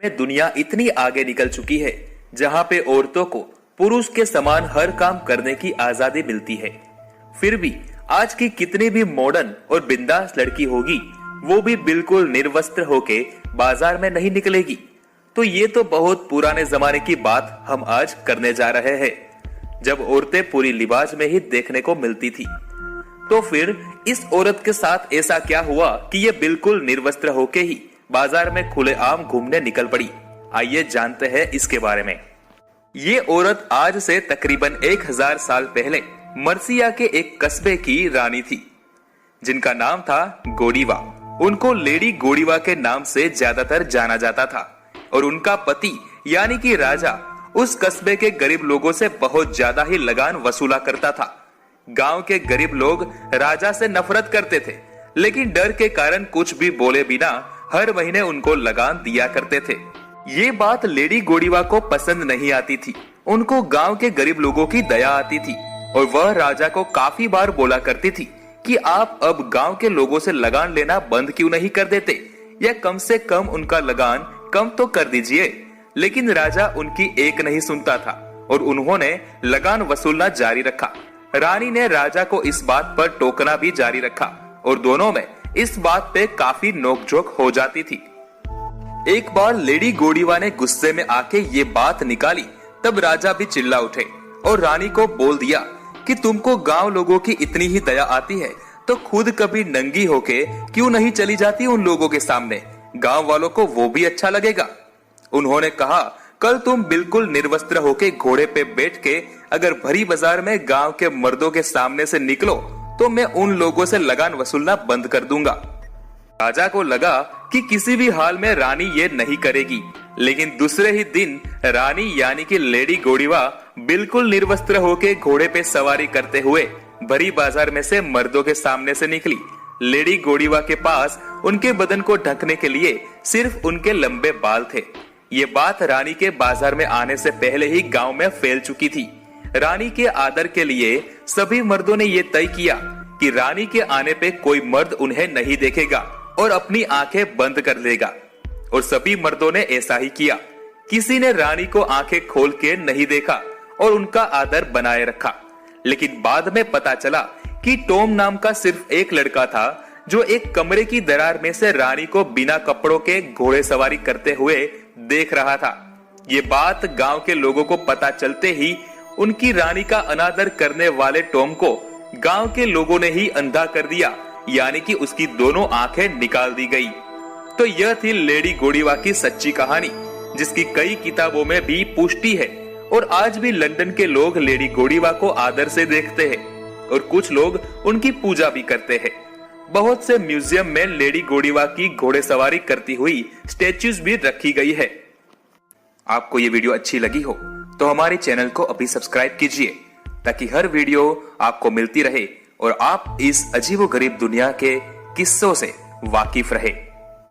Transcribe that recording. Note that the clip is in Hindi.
में दुनिया इतनी आगे निकल चुकी है जहाँ पे औरतों को पुरुष के समान हर काम करने की आजादी मिलती है। फिर भी आज की कितनी भी मॉडर्न और बिंदास लड़की होगी वो भी बिल्कुल निर्वस्त्र होके बाजार में नहीं निकलेगी। तो ये तो बहुत पुराने जमाने की बात हम आज करने जा रहे हैं, जब औरतें पूरी लिबास में ही देखने को मिलती थी। तो फिर इस औरत के साथ ऐसा क्या हुआ कि ये बिल्कुल निर्वस्त्र होके ही बाजार में खुलेआम घूमने निकल पड़ी। आइए जानते हैं इसके बारे में। ये औरत आज से तकरीबन 1000 साल पहले मर्सिया के एक कस्बे की रानी थी, जिनका नाम था गोडीवा। उनको लेडी गोडीवा के नाम से ज्यादातर जाना जाता था और उनका पति यानी कि राजा उस कस्बे के गरीब लोगों से बहुत ज्यादा ही लगान वसूला करता था। गांव के गरीब लोग राजा से नफरत करते थे, लेकिन डर के कारण कुछ भी बोले बिना हर महीने उनको लगान दिया करते थे। ये बात लेडी गोडीवा को पसंद नहीं आती थी। उनको गांव के गरीब लोगों की दया आती थी और वह राजा को काफी बार बोला करती थी कि आप अब गांव के लोगों से लगान लेना बंद क्यों नहीं कर देते, या कम से कम उनका लगान कम तो कर दीजिए। लेकिन राजा उनकी एक नहीं सुनता था और उन्होंने लगान वसूलना जारी रखा। रानी ने राजा को इस बात पर टोकना भी जारी रखा और दोनों में इस बात पे काफी नोकझोंक हो जाती थी। एक बार लेडी गोडीवा ने गुस्से में आके ये बात निकाली, तब राजा भी चिल्ला उठे और रानी को बोल दिया कि तुमको गांव लोगों की इतनी ही दया आती है तो खुद कभी नंगी होके क्यों नहीं चली जाती उन लोगों के सामने, गांव वालों को वो भी अच्छा लगेगा। उन्होंने कहा, कल तुम बिल्कुल निर्वस्त्र होके घोड़े पे बैठ के अगर भरी बाजार में गांव के मर्दों के सामने से निकलो तो मैं उन लोगों से लगान वसूलना बंद कर दूंगा। राजा को लगा कि किसी भी हाल में रानी ये नहीं करेगी, लेकिन दूसरे ही दिन रानी यानी कि लेडी गोडीवा बिल्कुल निर्वस्त्र होके घोड़े पे सवारी करते हुए भरी बाजार में से मर्दों के सामने से निकली। लेडी गोडीवा के पास उनके बदन को ढकने के लिए सिर्फ उनके लंबे बाल थे। ये बात रानी के बाजार में आने से पहले ही गांव में फैल चुकी थी। रानी के आदर के लिए सभी मर्दों ने ये तय किया कि रानी के आने पे कोई मर्द उन्हें नहीं देखेगा और अपनी आंखें बंद कर लेगा, और सभी मर्दों ने ऐसा ही किया। किसी ने रानी को आंखें खोल के नहीं देखा और उनका आदर बनाए रखा। लेकिन बाद में पता चला कि टॉम नाम का सिर्फ एक लड़का था जो एक कमरे की दरार में से रानी को बिना कपड़ों के घोड़े सवारी करते हुए देख रहा था। ये बात गांव के लोगों को पता चलते ही उनकी रानी का अनादर करने वाले टॉम को गांव के लोगों ने ही अंधा कर दिया, यानी कि उसकी दोनों आंखें निकाल दी गई। तो यह थी लेडी गोडीवा की सच्ची कहानी, जिसकी कई किताबों में भी पुष्टि है। और आज भी लंदन के लोग लेडी गोडीवा को आदर से देखते हैं और कुछ लोग उनकी पूजा भी करते हैं। बहुत से म्यूजियम में लेडी गोडीवा की घोड़े सवारी करती हुई स्टेच्यूज भी रखी गई है। आपको ये वीडियो अच्छी लगी हो तो हमारे चैनल को अभी सब्सक्राइब कीजिए, ताकि हर वीडियो आपको मिलती रहे और आप इस अजीबोगरीब दुनिया के किस्सों से वाकिफ रहे।